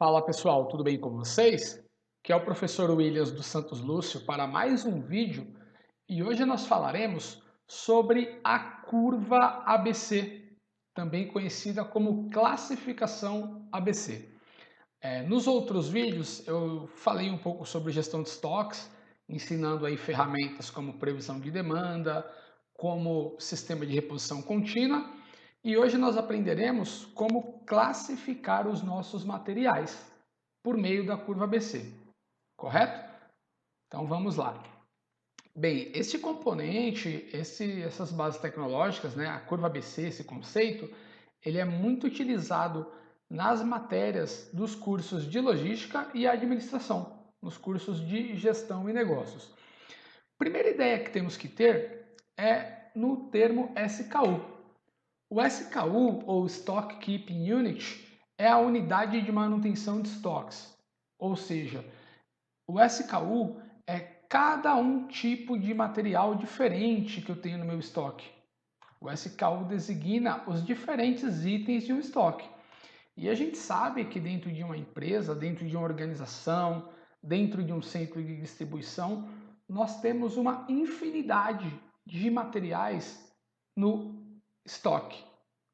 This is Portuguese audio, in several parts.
Fala pessoal, tudo bem com vocês? Que é o professor Williams dos Santos Lúcio para mais um vídeo e hoje nós falaremos sobre a curva ABC, também conhecida como classificação ABC. Nos outros vídeos eu falei um pouco sobre gestão de estoques, ensinando aí ferramentas como previsão de demanda, como sistema de reposição contínua, e hoje nós aprenderemos como classificar os nossos materiais por meio da curva ABC, correto? Então vamos lá. Bem, este componente, essas bases tecnológicas, né, a curva ABC, esse conceito, ele é muito utilizado nas matérias dos cursos de logística e administração, nos cursos de gestão e negócios. Primeira ideia que temos que ter é no termo SKU. O SKU, ou Stock Keeping Unit, é a unidade de manutenção de estoques, ou seja, o SKU é cada um tipo de material diferente que eu tenho no meu estoque. O SKU designa os diferentes itens de um estoque. E a gente sabe que dentro de uma empresa, dentro de uma organização, dentro de um centro de distribuição, nós temos uma infinidade de materiais no estoque.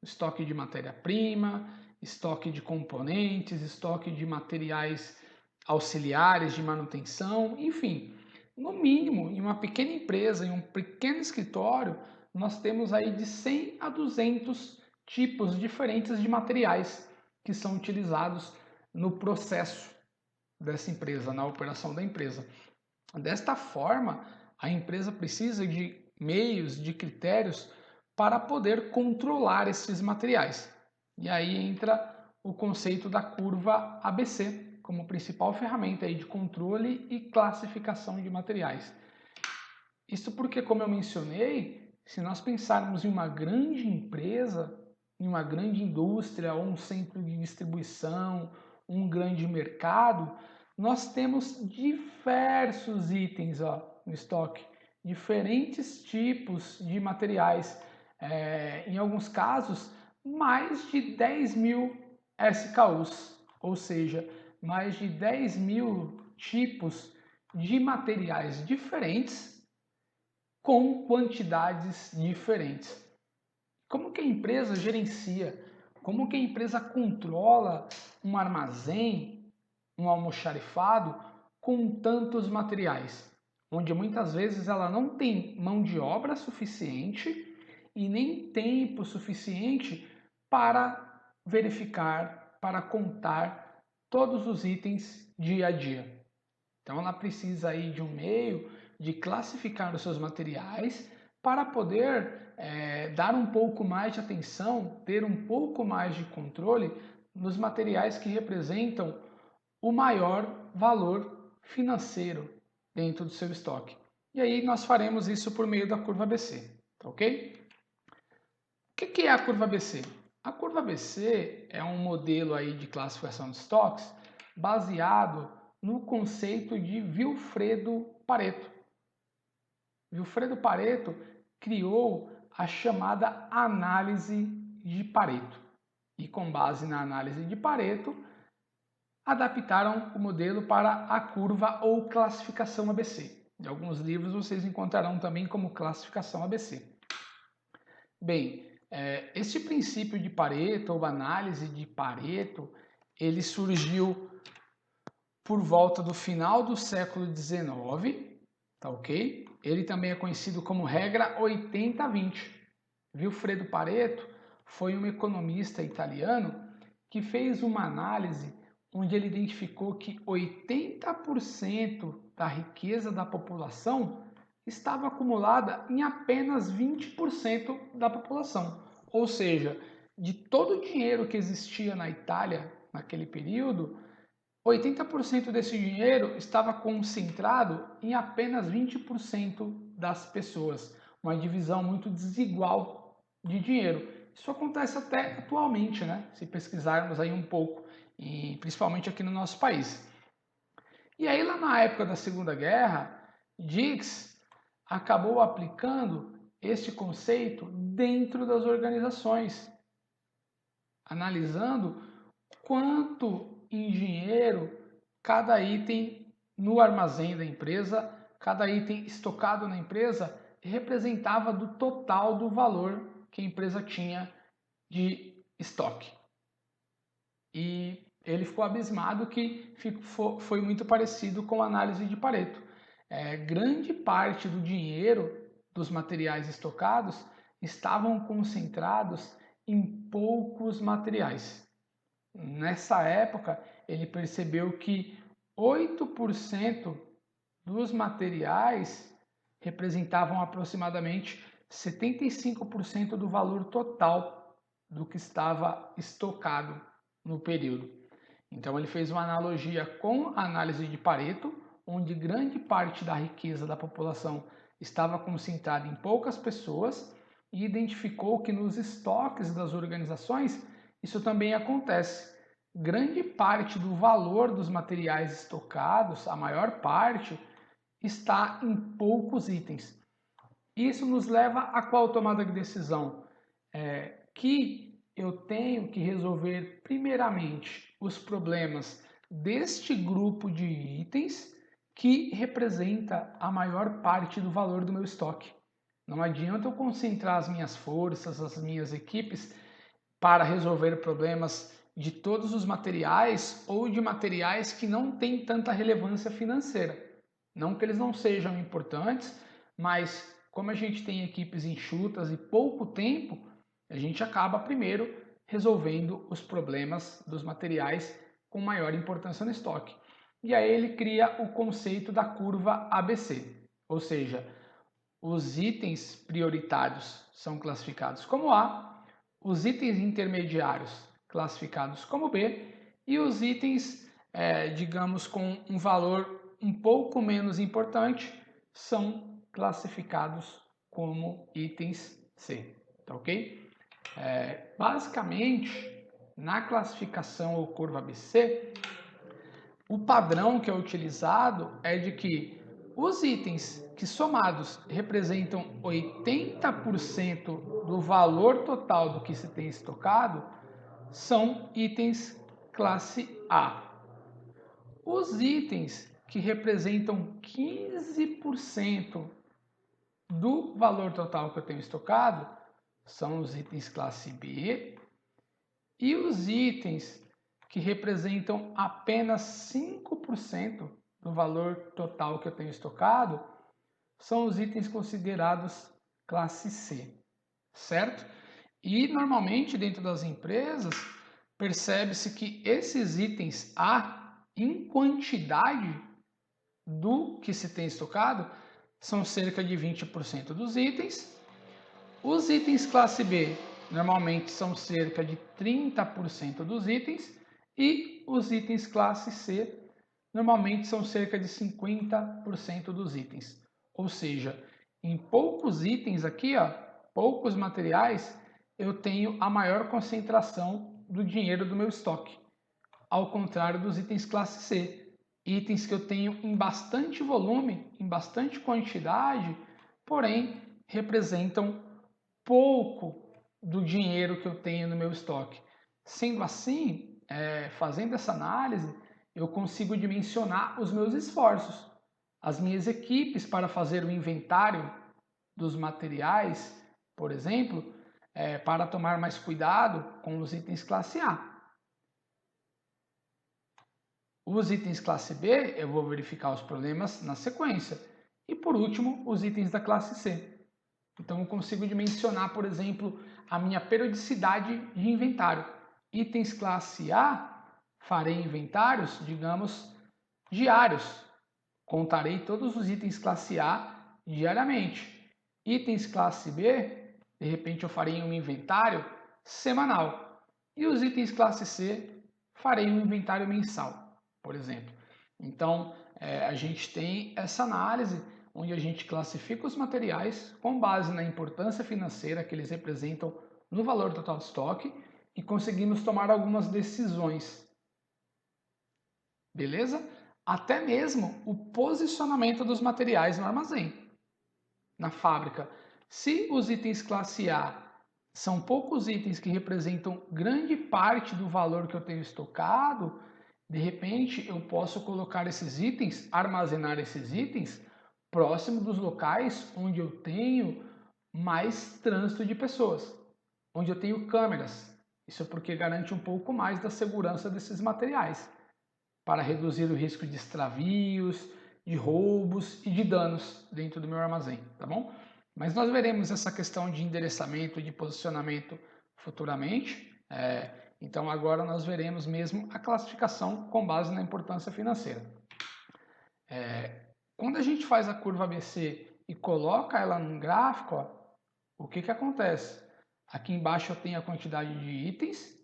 Estoque de matéria-prima, estoque de componentes, estoque de materiais auxiliares de manutenção, enfim. No mínimo, em uma pequena empresa, em um pequeno escritório, nós temos aí de 100 a 200 tipos diferentes de materiais que são utilizados no processo dessa empresa, na operação da empresa. Desta forma, a empresa precisa de meios, de critérios para poder controlar esses materiais. E aí entra o conceito da curva ABC como principal ferramenta aí de controle e classificação de materiais. Isso porque, como eu mencionei, se nós pensarmos em uma grande empresa, em uma grande indústria ou um centro de distribuição, um grande mercado, nós temos diversos itens no estoque, diferentes tipos de materiais. Em alguns casos, mais de 10.000 SKUs, ou seja, mais de 10.000 tipos de materiais diferentes com quantidades diferentes. Como que a empresa gerencia? Como que a empresa controla um armazém, um almoxarifado com tantos materiais? Onde muitas vezes ela não tem mão de obra suficiente e nem tempo suficiente para verificar, para contar todos os itens dia a dia. Então ela precisa aí de um meio de classificar os seus materiais para poder dar um pouco mais de atenção, ter um pouco mais de controle nos materiais que representam o maior valor financeiro dentro do seu estoque. E aí nós faremos isso por meio da curva ABC, tá ok? O que é a curva ABC? A curva ABC é um modelo aí de classificação de estoques baseado no conceito de Vilfredo Pareto. Vilfredo Pareto criou a chamada análise de Pareto. E com base na análise de Pareto, adaptaram o modelo para a curva ou classificação ABC. Em alguns livros vocês encontrarão também como classificação ABC. Bem, este princípio de Pareto ou análise de Pareto, ele surgiu por volta do final do século XIX, tá ok? Ele também é conhecido como regra 80-20. Vilfredo Pareto foi um economista italiano que fez uma análise onde ele identificou que 80% da riqueza da população estava acumulada em apenas 20% da população. Ou seja, de todo o dinheiro que existia na Itália naquele período, 80% desse dinheiro estava concentrado em apenas 20% das pessoas, uma divisão muito desigual de dinheiro. Isso acontece até atualmente, né? Se pesquisarmos aí um pouco, e principalmente aqui no nosso país. E aí lá na época da Segunda Guerra, Diggs acabou aplicando este conceito dentro das organizações, analisando quanto em dinheiro cada item no armazém da empresa, cada item estocado na empresa representava do total do valor que a empresa tinha de estoque. E ele ficou abismado que foi muito parecido com a análise de Pareto. Grande parte do dinheiro dos materiais estocados estavam concentrados em poucos materiais. Nessa época, ele percebeu que 8% dos materiais representavam aproximadamente 75% do valor total do que estava estocado no período. Então ele fez uma analogia com a análise de Pareto, onde grande parte da riqueza da população estava concentrada em poucas pessoas, e identificou que nos estoques das organizações isso também acontece. Grande parte do valor dos materiais estocados, a maior parte, está em poucos itens. Isso nos leva a qual tomada de decisão? Que eu tenho que resolver primeiramente os problemas deste grupo de itens que representa a maior parte do valor do meu estoque. Não adianta eu concentrar as minhas forças, as minhas equipes para resolver problemas de todos os materiais ou de materiais que não têm tanta relevância financeira. Não que eles não sejam importantes, mas como a gente tem equipes enxutas e pouco tempo, a gente acaba primeiro resolvendo os problemas dos materiais com maior importância no estoque. E aí ele cria o conceito da curva ABC, ou seja, os itens prioritários são classificados como A, os itens intermediários classificados como B e os itens, digamos, com um valor um pouco menos importante são classificados como itens C, tá ok? Basicamente, na classificação ou curva ABC, o padrão que é utilizado é de que os itens que somados representam 80% do valor total do que se tem estocado são itens classe A. Os itens que representam 15% do valor total que eu tenho estocado são os itens classe B, e os itens que representam apenas 5% do valor total que eu tenho estocado são os itens considerados classe C, certo? E normalmente dentro das empresas percebe-se que esses itens A, em quantidade do que se tem estocado, são cerca de 20% dos itens. Os itens classe B normalmente são cerca de 30% dos itens e os itens classe C normalmente são cerca de 50% dos itens. Ou seja, em poucos itens aqui, poucos materiais, eu tenho a maior concentração do dinheiro do meu estoque. Ao contrário dos itens classe C, itens que eu tenho em bastante volume, em bastante quantidade, porém representam pouco do dinheiro que eu tenho no meu estoque. Sendo assim, fazendo essa análise, eu consigo dimensionar os meus esforços, as minhas equipes para fazer o inventário dos materiais, por exemplo, para tomar mais cuidado com os itens classe A. Os itens classe B, eu vou verificar os problemas na sequência. E por último, os itens da classe C. Então eu consigo dimensionar, por exemplo, a minha periodicidade de inventário. Itens classe A, farei inventários, digamos, diários. Contarei todos os itens classe A diariamente. Itens classe B, de repente eu farei um inventário semanal. E os itens classe C, farei um inventário mensal, por exemplo. Então, a gente tem essa análise onde a gente classifica os materiais com base na importância financeira que eles representam no valor total de estoque e conseguimos tomar algumas decisões. Beleza? Até mesmo o posicionamento dos materiais no armazém, na fábrica. Se os itens classe A são poucos itens que representam grande parte do valor que eu tenho estocado, De repente, eu posso colocar esses itens, armazenar esses itens próximo dos locais onde eu tenho mais trânsito de pessoas, onde eu tenho câmeras. Isso é porque garante um pouco mais da segurança desses materiais, para reduzir o risco de extravios, de roubos e de danos dentro do meu armazém, tá bom? Mas nós veremos essa questão de endereçamento e de posicionamento futuramente. Então agora nós veremos mesmo a classificação com base na importância financeira. Quando a gente faz a curva ABC e coloca ela num gráfico, ó, o que acontece? Aqui embaixo eu tenho a quantidade de itens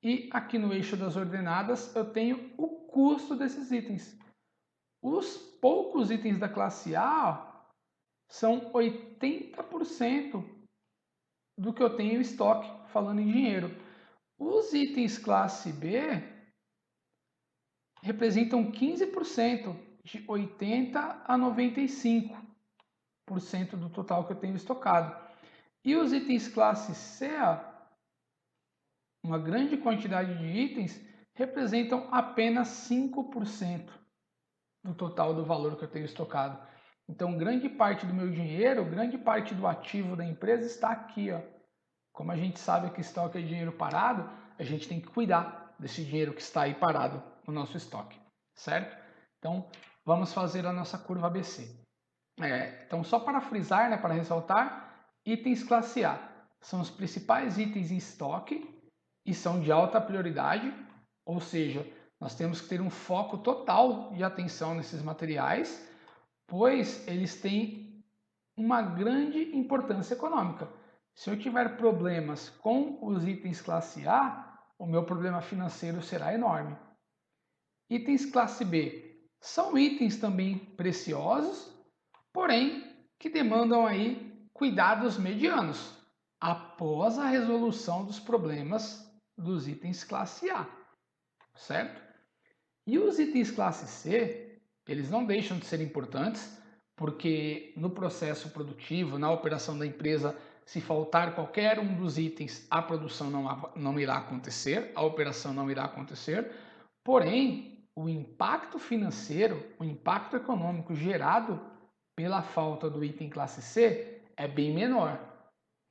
e aqui no eixo das ordenadas eu tenho o custo desses itens. Os poucos itens da classe A ó, são 80% do que eu tenho em estoque, falando em dinheiro. Os itens classe B representam 15%, de 80% a 95% do total que eu tenho estocado. E os itens classe C, uma grande quantidade de itens, representam apenas 5% do total do valor que eu tenho estocado. Então, grande parte do meu dinheiro, grande parte do ativo da empresa está aqui, ó. Como a gente sabe que estoque é dinheiro parado, a gente tem que cuidar desse dinheiro que está aí parado no nosso estoque, certo? Então, vamos fazer a nossa curva ABC. Então, só para frisar, né, para ressaltar, itens classe A são os principais itens em estoque e são de alta prioridade, ou seja, nós temos que ter um foco total de atenção nesses materiais, pois eles têm uma grande importância econômica. Se eu tiver problemas com os itens classe A, o meu problema financeiro será enorme. Itens classe B são itens também preciosos, porém que demandam aí cuidados medianos após a resolução dos problemas dos itens classe A, certo? E os itens classe C, eles não deixam de ser importantes, porque no processo produtivo, na operação da empresa, se faltar qualquer um dos itens, a produção não irá acontecer, a operação não irá acontecer, porém, o impacto financeiro, o impacto econômico gerado pela falta do item classe C é bem menor.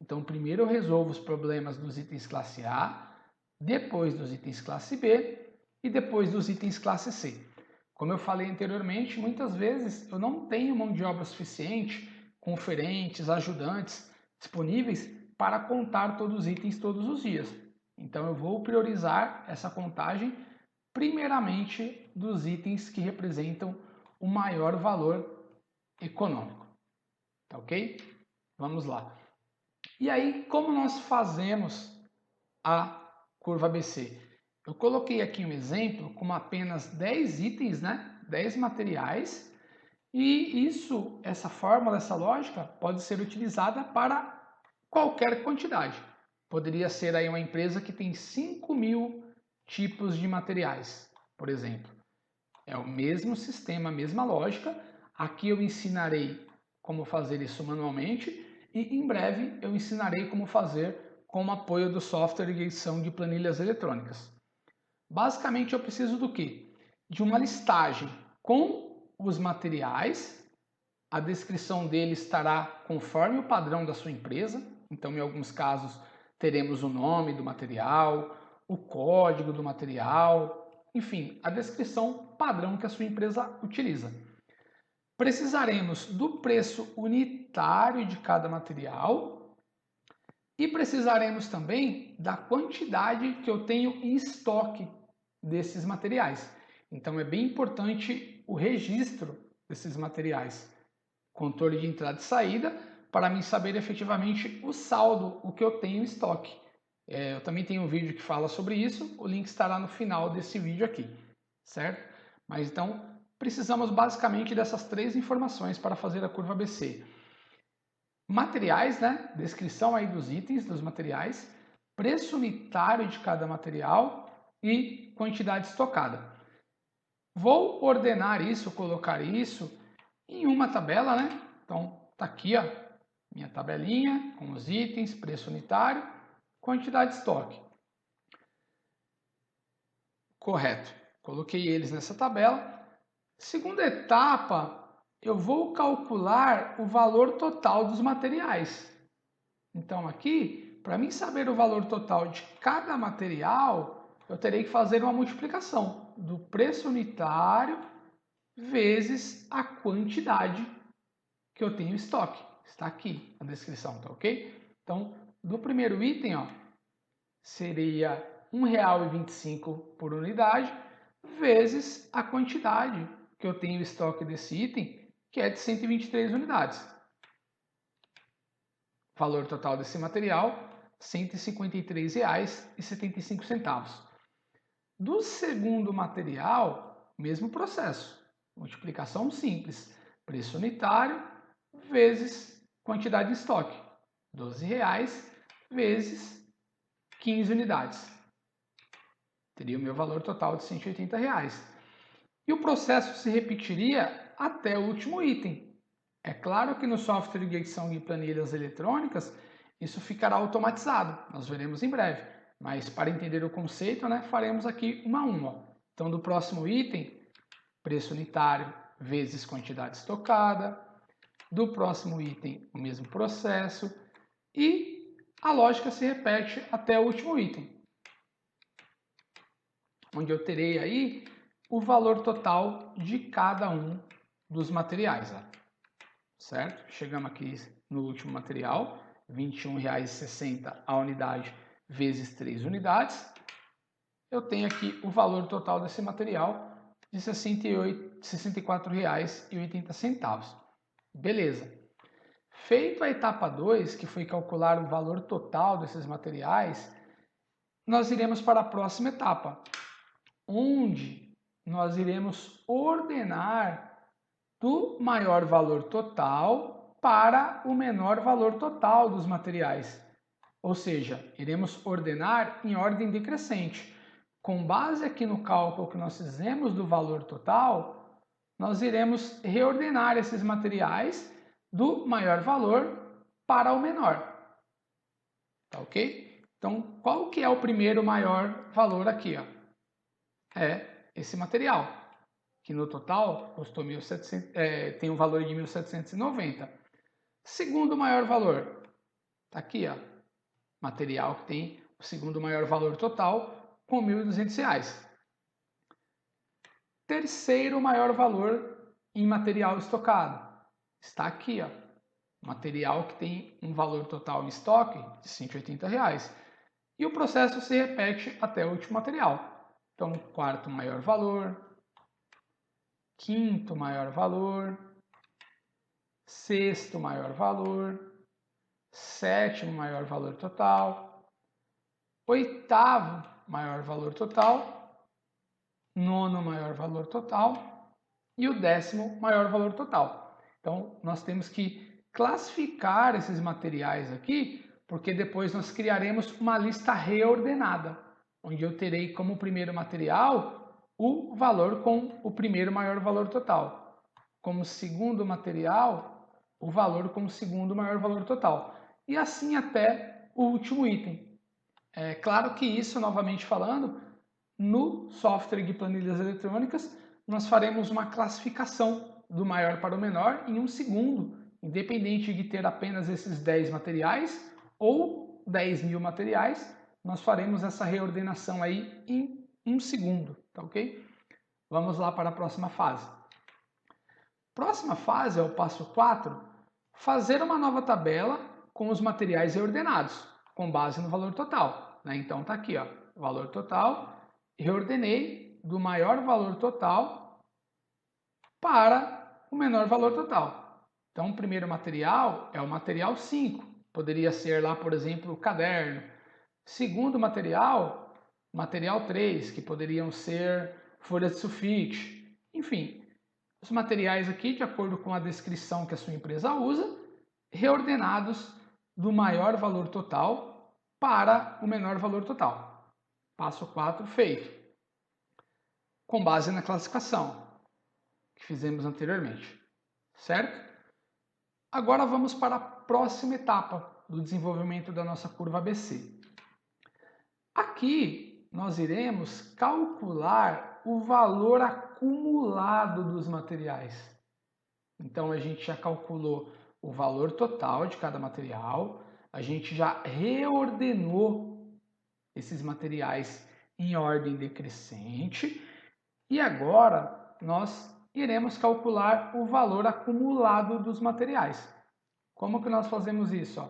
Então, primeiro eu resolvo os problemas dos itens classe A, depois dos itens classe B e depois dos itens classe C. Como eu falei anteriormente, muitas vezes eu não tenho mão de obra suficiente, conferentes, ajudantes disponíveis para contar todos os itens todos os dias. Então eu vou priorizar essa contagem primeiramente dos itens que representam o maior valor econômico. Tá ok? Vamos lá. E aí, como nós fazemos a curva ABC? Eu coloquei aqui um exemplo com apenas 10 itens, né? 10 materiais, e essa fórmula, essa lógica, pode ser utilizada para qualquer quantidade. Poderia ser aí uma empresa que tem 5.000 tipos de materiais, por exemplo. É o mesmo sistema, a mesma lógica. Aqui eu ensinarei como fazer isso manualmente e em breve eu ensinarei como fazer com o apoio do software de edição de planilhas eletrônicas. Basicamente eu preciso do quê? De uma listagem com os materiais, a descrição dele estará conforme o padrão da sua empresa, então em alguns casos teremos o nome do material, o código do material, enfim, a descrição padrão que a sua empresa utiliza. Precisaremos do preço unitário de cada material e precisaremos também da quantidade que eu tenho em estoque desses materiais. Então é bem importante o registro desses materiais, controle de entrada e saída, para mim saber efetivamente o saldo, o que eu tenho em estoque. Eu também tenho um vídeo que fala sobre isso, o link estará no final desse vídeo aqui, certo? Mas então, precisamos basicamente dessas três informações para fazer a curva ABC. Materiais, né? Descrição aí dos itens, dos materiais, preço unitário de cada material e quantidade estocada. Vou ordenar isso, colocar isso em uma tabela, né? Então, tá aqui, ó, minha tabelinha com os itens, preço unitário, quantidade de estoque. Correto. Coloquei eles nessa tabela. Segunda etapa, eu vou calcular o valor total dos materiais. Então aqui, para mim saber o valor total de cada material, eu terei que fazer uma multiplicação do preço unitário vezes a quantidade que eu tenho em estoque. Está aqui na descrição, tá ok? Então, do primeiro item, ó, seria R$ 1,25 por unidade, vezes a quantidade que eu tenho em estoque desse item, que é de 123 unidades. Valor total desse material, R$ 153,75. Do segundo material, mesmo processo. Multiplicação simples. Preço unitário vezes quantidade de estoque. R$ 12,00 vezes 15 unidades. Teria o meu valor total de R$ 180,00. E o processo se repetiria até o último item. É claro que no software de edição de planilhas eletrônicas, isso ficará automatizado. Nós veremos em breve. Mas para entender o conceito, né, faremos aqui uma a uma. Então, do próximo item, preço unitário vezes quantidade estocada. Do próximo item, o mesmo processo. E a lógica se repete até o último item, onde eu terei aí o valor total de cada um dos materiais. Ó. Certo? Chegamos aqui no último material, R$ 21,60 a unidade vezes 3 unidades. Eu tenho aqui o valor total desse material de R$ 64,80. Beleza. Feito a etapa 2, que foi calcular o valor total desses materiais, nós iremos para a próxima etapa, onde nós iremos ordenar do maior valor total para o menor valor total dos materiais. Ou seja, iremos ordenar em ordem decrescente. Com base aqui no cálculo que nós fizemos do valor total, nós iremos reordenar esses materiais do maior valor para o menor. Tá ok? Então, qual que é o primeiro maior valor aqui? Ó? É esse material, que no total custou 1.700, tem um valor de 1.790. Segundo maior valor, tá aqui, ó, material que tem o segundo maior valor total com R$ 1.200. Terceiro maior valor em material estocado, está aqui, ó, material que tem um valor total em estoque de R$ 180. E o processo se repete até o último material. Então, quarto maior valor, quinto maior valor, sexto maior valor, sétimo maior valor total, oitavo maior valor total, nono maior valor total e o décimo maior valor total. Então, nós temos que classificar esses materiais aqui, porque depois nós criaremos uma lista reordenada, onde eu terei como primeiro material o valor com o primeiro maior valor total. Como segundo material, o valor com o segundo maior valor total. E assim até o último item. É claro que isso, novamente falando, no software de planilhas eletrônicas, nós faremos uma classificação do maior para o menor em um segundo, independente de ter apenas esses 10 materiais ou 10.000 materiais, nós faremos essa reordenação aí em um segundo, tá ok? Vamos lá para a próxima fase. Próxima fase é o passo 4, fazer uma nova tabela com os materiais reordenados, com base no valor total. Né? Então tá aqui, ó, valor total, reordenei do maior valor total para o menor valor total. Então o primeiro material é o material 5, poderia ser lá, por exemplo, o caderno. Segundo material, material 3, que poderiam ser folhas de sulfite. Enfim, os materiais aqui, de acordo com a descrição que a sua empresa usa, reordenados do maior valor total para o menor valor total. Passo 4 feito. Com base na classificação que fizemos anteriormente. Certo? Agora vamos para a próxima etapa do desenvolvimento da nossa curva ABC. Aqui nós iremos calcular o valor acumulado dos materiais. Então, a gente já calculou o valor total de cada material, a gente já reordenou esses materiais em ordem decrescente e agora nós iremos calcular o valor acumulado dos materiais. Como que nós fazemos isso?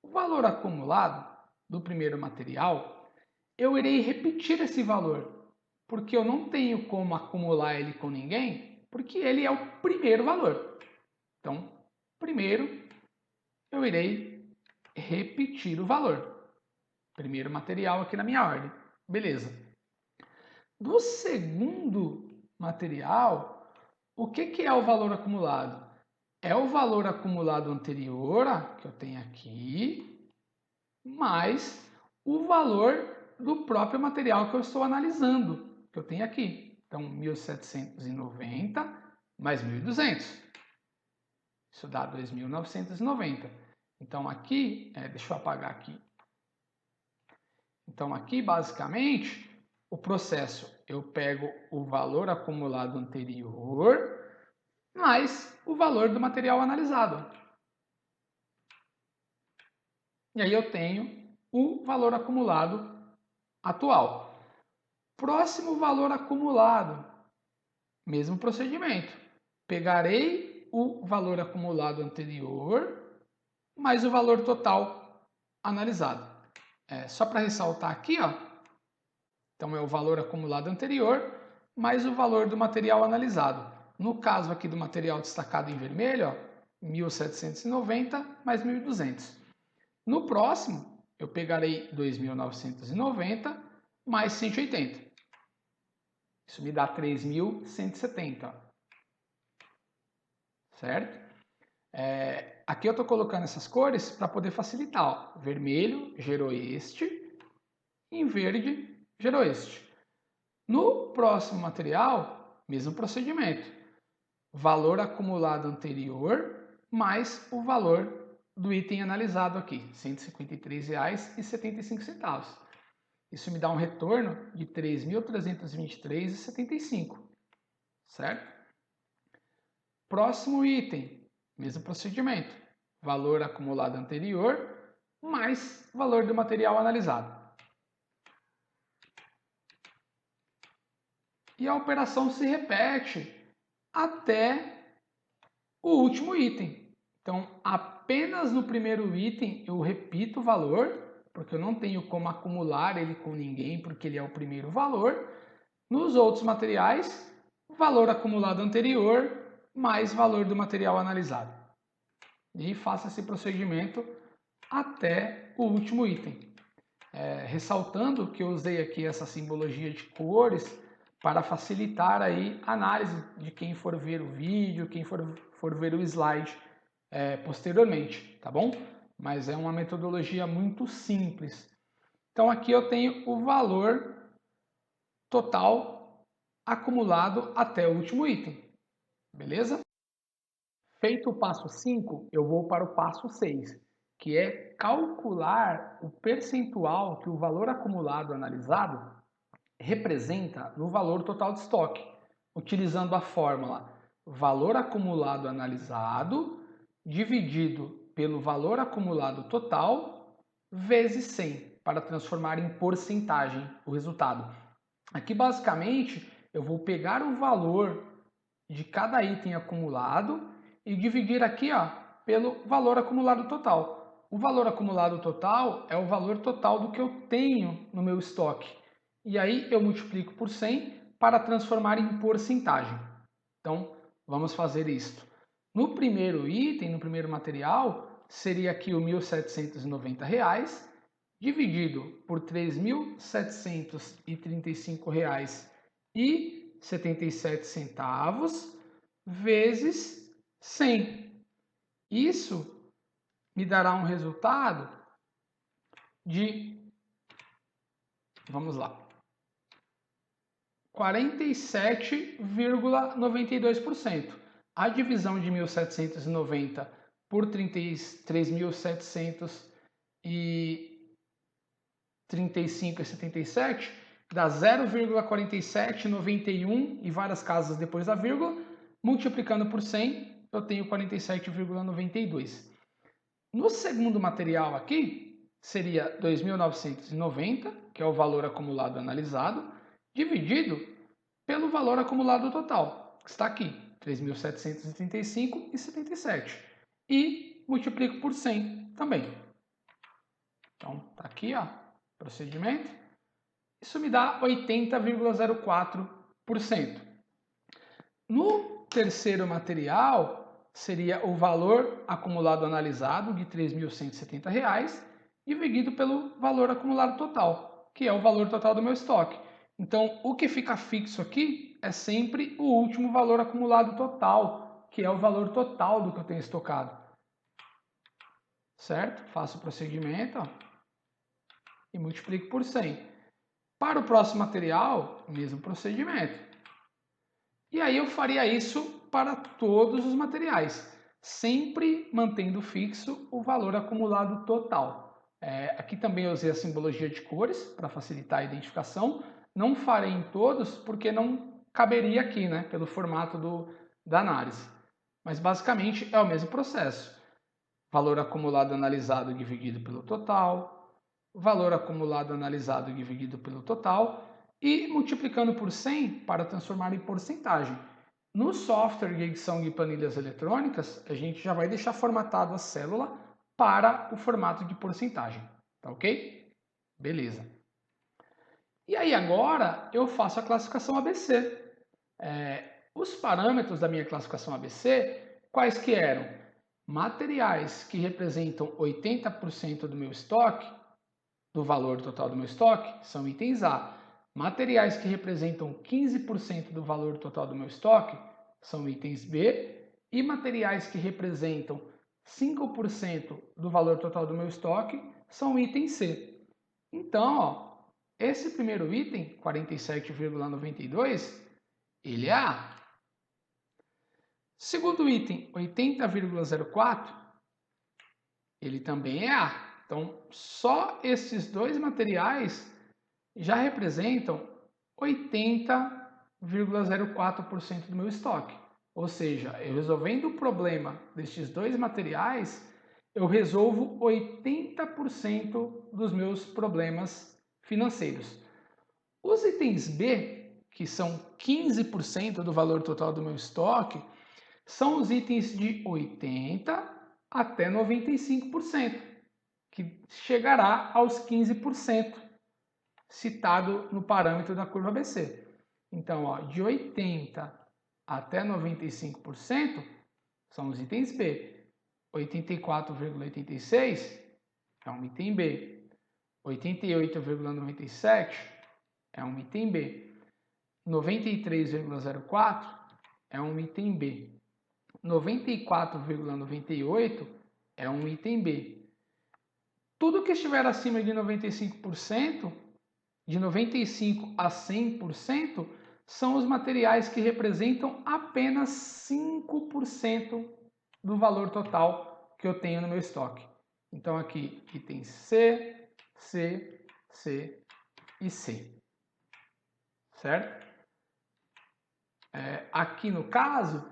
O valor acumulado do primeiro material, eu irei repetir esse valor, porque eu não tenho como acumular ele com ninguém, porque ele é o primeiro valor. Então, primeiro eu irei repetir o valor. Primeiro material aqui na minha ordem. Beleza. Do segundo material, o que é o valor acumulado? É o valor acumulado anterior, que eu tenho aqui, mais o valor do próprio material que eu estou analisando, que eu tenho aqui. Então, 1.790 mais 1.200. Isso dá 2.990. Então, aqui, deixa eu apagar aqui. Então, aqui, basicamente, o processo, eu pego o valor acumulado anterior mais o valor do material analisado. E aí eu tenho o valor acumulado atual. Próximo valor acumulado, mesmo procedimento. Pegarei o valor acumulado anterior mais o valor total analisado. Só para ressaltar aqui, então é o valor acumulado anterior mais o valor do material analisado. No caso aqui do material destacado em vermelho, 1.790 mais 1.200. No próximo, eu pegarei 2.990 mais 180. Isso me dá 3.170. Certo? Aqui eu estou colocando essas cores para poder facilitar. Vermelho gerou este, em verde gerou este. No próximo material, mesmo procedimento. Valor acumulado anterior mais o valor do item analisado aqui, R$ 153,75. Isso me dá um retorno de R$ 3.323,75, certo? Próximo item, mesmo procedimento. Valor acumulado anterior mais valor do material analisado. E a operação se repete até o último item. Então, apenas no primeiro item eu repito o valor, porque eu não tenho como acumular ele com ninguém, porque ele é o primeiro valor. Nos outros materiais, valor acumulado anterior mais valor do material analisado. E faço esse procedimento até o último item. Ressaltando que eu usei aqui essa simbologia de cores para facilitar aí a análise de quem for ver o vídeo, quem for ver o slide posteriormente, tá bom? Mas é uma metodologia muito simples. Então aqui eu tenho o valor total acumulado até o último item, beleza? Feito o passo 5, eu vou para o passo 6, que é calcular o percentual que o valor acumulado analisado representa no valor total de estoque, utilizando a fórmula valor acumulado analisado dividido pelo valor acumulado total vezes 100, para transformar em porcentagem o resultado. Aqui, basicamente, eu vou pegar o valor de cada item acumulado e dividir aqui pelo valor acumulado total. O valor acumulado total é o valor total do que eu tenho no meu estoque. E aí eu multiplico por 100 para transformar em porcentagem. Então, vamos fazer isto. No primeiro item, no primeiro material, seria aqui o R$ 1.790, dividido por R$ 3.735,77 vezes 100. Isso me dará um resultado de, vamos lá, 47,92%. A divisão de 1.790 por 3.735,77 dá 0,4791 e várias casas depois da vírgula, multiplicando por 100, eu tenho 47,92. No segundo material aqui, seria 2.990, que é o valor acumulado analisado, dividido pelo valor acumulado total, que está aqui, 3.735,77. E multiplico por 100 também. Então, está aqui, ó, procedimento. Isso me dá 80,04%. No terceiro material, seria o valor acumulado analisado de R$ 3.170 dividido pelo valor acumulado total, que é o valor total do meu estoque. Então, o que fica fixo aqui é sempre o último valor acumulado total, que é o valor total do que eu tenho estocado. Certo? Faço o procedimento, ó, e multiplico por 100. Para o próximo material, mesmo procedimento. E aí eu faria isso para todos os materiais, sempre mantendo fixo o valor acumulado total. Aqui também eu usei a simbologia de cores para facilitar a identificação. Não farei em todos porque não caberia aqui, né, pelo formato da análise. Mas basicamente é o mesmo processo. Valor acumulado analisado dividido pelo total, valor acumulado analisado dividido pelo total e multiplicando por 100 para transformar em porcentagem. No software de edição de planilhas eletrônicas, a gente já vai deixar formatado a célula para o formato de porcentagem, tá ok? Beleza. E aí agora eu faço a classificação ABC. Os parâmetros da minha classificação ABC, quais que eram? Materiais que representam 80% do meu estoque, do valor total do meu estoque, são itens A. Materiais que representam 15% do valor total do meu estoque são itens B. E materiais que representam 5% do valor total do meu estoque são itens C. Então, ó, esse primeiro item, 47,92, ele é A. Segundo item, 80,04, ele também é A. Então, só esses dois materiais já representam 80,04% do meu estoque. Ou seja, eu resolvendo o problema destes dois materiais, eu resolvo 80% dos meus problemas financeiros. Os itens B, que são 15% do valor total do meu estoque, são os itens de 80% até 95%, que chegará aos 15%, citado no parâmetro da curva ABC. Então, ó, de 80% até 95% são os itens B. 84,86 é um item B. 88,97 é um item B. 93,04 é um item B. 94,98 é um item B. Tudo que estiver acima de 95%, de 95% a 100%, são os materiais que representam apenas 5% do valor total que eu tenho no meu estoque. Então aqui item C, C, C e C. Certo? Aqui no caso,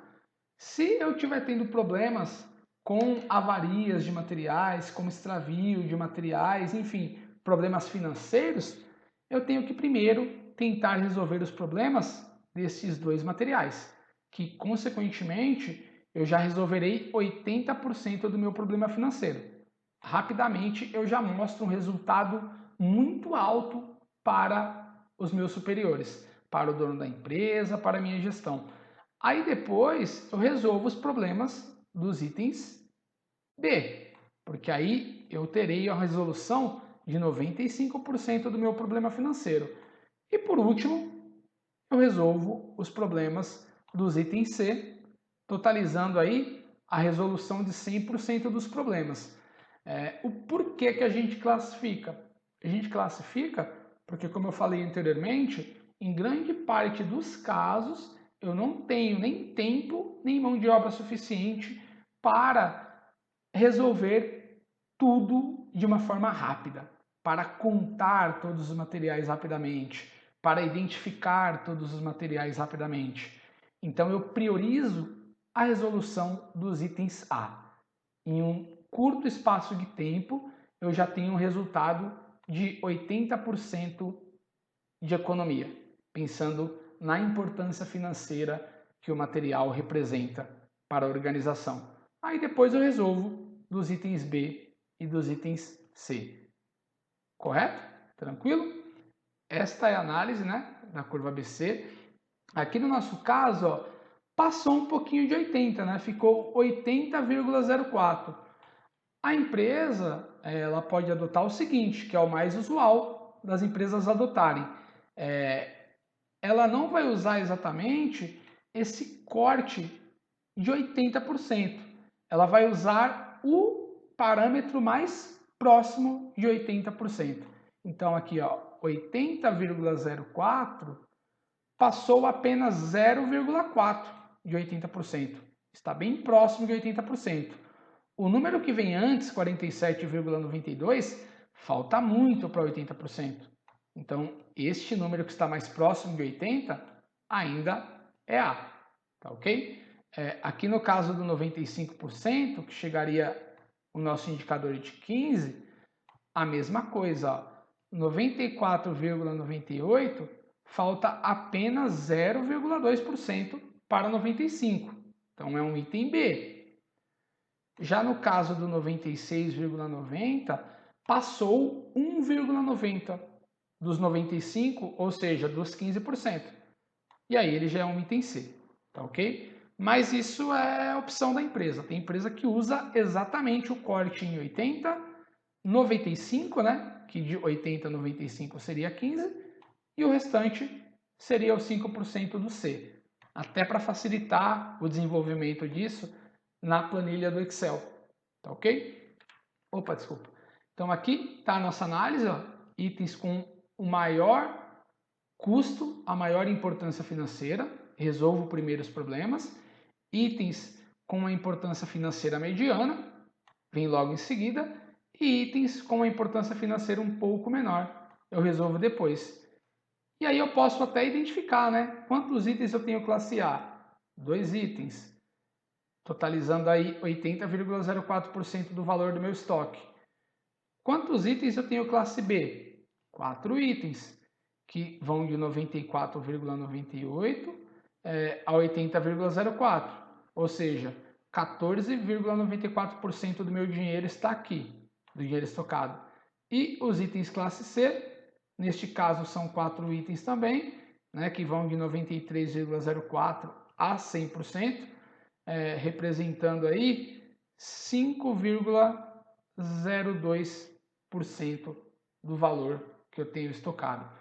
se eu estiver tendo problemas com avarias de materiais, como extravio de materiais, enfim, problemas financeiros, eu tenho que primeiro tentar resolver os problemas desses dois materiais, que consequentemente eu já resolverei 80% do meu problema financeiro. Rapidamente eu já mostro um resultado muito alto para os meus superiores, para o dono da empresa, para a minha gestão. Aí depois eu resolvo os problemas dos itens B, porque aí eu terei a resolução de 95% do meu problema financeiro. E por último, eu resolvo os problemas dos itens C, totalizando aí a resolução de 100% dos problemas. O porquê que a gente classifica? A gente classifica porque, como eu falei anteriormente, em grande parte dos casos eu não tenho nem tempo nem mão de obra suficiente para resolver tudo de uma forma rápida, para contar todos os materiais rapidamente, para identificar todos os materiais rapidamente. Então eu priorizo a resolução dos itens A. Em um curto espaço de tempo, eu já tenho um resultado de 80% de economia, pensando na importância financeira que o material representa para a organização. Aí depois eu resolvo dos itens B e dos itens C. Correto? Tranquilo? Esta é a análise, né, da curva ABC. Aqui no nosso caso, ó, passou um pouquinho de 80, né? Ficou 80,04. A empresa, ela pode adotar o seguinte, que é o mais usual das empresas adotarem. Ela não vai usar exatamente esse corte de 80%. Ela vai usar o parâmetro mais próximo de 80%. Então aqui, ó, 80,04 passou apenas 0,4 de 80%. Está bem próximo de 80%. O número que vem antes, 47,92, falta muito para 80%. Então, este número que está mais próximo de 80 ainda é A, tá ok? Aqui no caso do 95%, que chegaria o nosso indicador de 15, a mesma coisa, 94,98 falta apenas 0,2% para 95. Então é um item B. Já no caso do 96,90, passou 1,90 dos 95, ou seja, dos 15%. E aí ele já é um item C, tá ok? Mas isso é opção da empresa. Tem empresa que usa exatamente o corte em 80, 95, né? Que de 80 a 95 seria 15, e o restante seria o 5% do C. Até para facilitar o desenvolvimento disso na planilha do Excel, tá ok? Opa, desculpa. Então aqui está a nossa análise, ó, itens com o maior custo, a maior importância financeira, resolvo primeiro os problemas, itens com uma importância financeira mediana, vem logo em seguida, e itens com uma importância financeira um pouco menor, eu resolvo depois. E aí eu posso até identificar, né? Quantos itens eu tenho classe A? 2 itens, totalizando aí 80,04% do valor do meu estoque. Quantos itens eu tenho classe B? 4 itens, que vão de 94,98 a 80,04. Ou seja, 14,94% do meu dinheiro está aqui, do dinheiro estocado. E os itens classe C, neste caso são 4 itens também, né, que vão de 93,04 a 100%, representando aí 5,02% do valor que eu tenho estocado.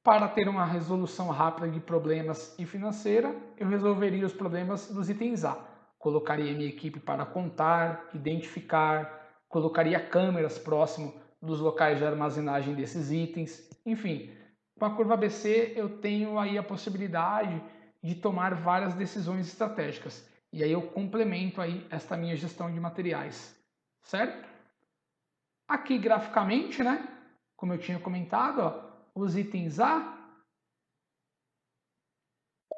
Para ter uma resolução rápida de problemas e financeira, eu resolveria os problemas dos itens A. Colocaria minha equipe para contar, identificar, colocaria câmeras próximo dos locais de armazenagem desses itens. Enfim, com a curva ABC eu tenho aí a possibilidade de tomar várias decisões estratégicas. E aí eu complemento aí esta minha gestão de materiais, certo? Aqui graficamente, né, como eu tinha comentado, ó, os itens A,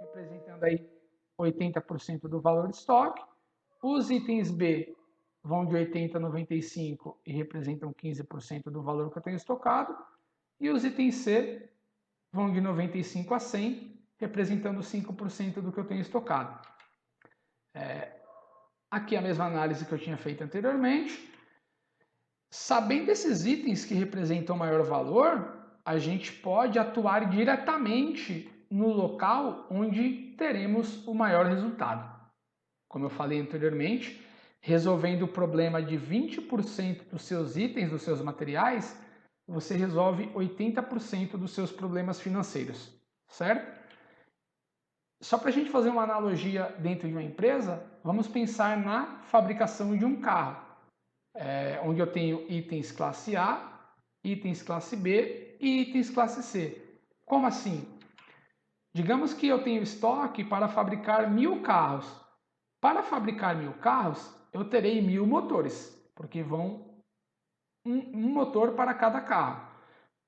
representando aí 80% do valor de estoque, os itens B vão de 80 a 95 e representam 15% do valor que eu tenho estocado, e os itens C vão de 95 a 100, representando 5% do que eu tenho estocado. Aqui a mesma análise que eu tinha feito anteriormente. Sabendo esses itens que representam maior valor, a gente pode atuar diretamente no local onde teremos o maior resultado. Como eu falei anteriormente, resolvendo o problema de 20% dos seus itens, dos seus materiais, você resolve 80% dos seus problemas financeiros, certo? Só para a gente fazer uma analogia dentro de uma empresa, vamos pensar na fabricação de um carro, onde eu tenho itens classe A, itens classe B e itens classe C. Como assim? Digamos que eu tenho estoque para fabricar 1000 carros. Para fabricar 1000 carros, eu terei 1000 motores, porque vão um motor para cada carro.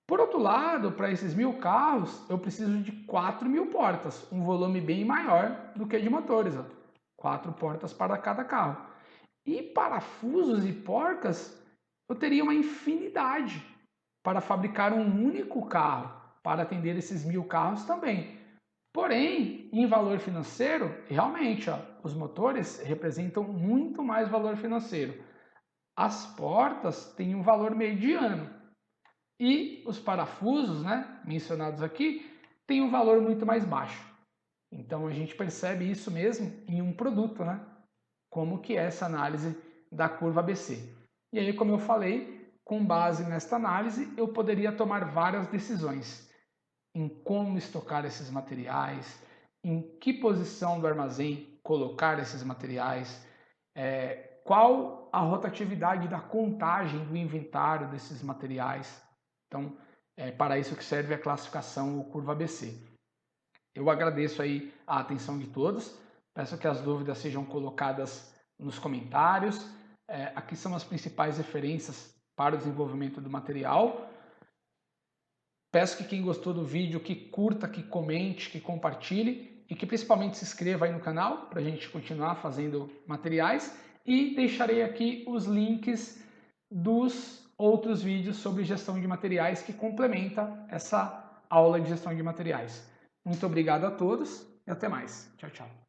Por outro lado, para esses 1.000 carros, eu preciso de 4.000 portas, um volume bem maior do que de motores, ó. 4 portas para cada carro. E parafusos e porcas, eu teria uma infinidade para fabricar um único carro, para atender esses 1.000 carros também. Porém, em valor financeiro, realmente, ó, os motores representam muito mais valor financeiro. As portas têm um valor mediano e os parafusos, né, mencionados aqui, têm um valor muito mais baixo. Então a gente percebe isso mesmo em um produto, né? Como que é essa análise da curva ABC. E aí, como eu falei, com base nesta análise, eu poderia tomar várias decisões em como estocar esses materiais, em que posição do armazém colocar esses materiais, qual a rotatividade da contagem do inventário desses materiais. Então, é para isso que serve a classificação ou curva ABC. Eu agradeço aí a atenção de todos, peço que as dúvidas sejam colocadas nos comentários. Aqui são as principais referências para o desenvolvimento do material. Peço que quem gostou do vídeo, que curta, que comente, que compartilhe e que principalmente se inscreva aí no canal para a gente continuar fazendo materiais. E deixarei aqui os links dos outros vídeos sobre gestão de materiais que complementa essa aula de gestão de materiais. Muito obrigado a todos e até mais. Tchau, tchau.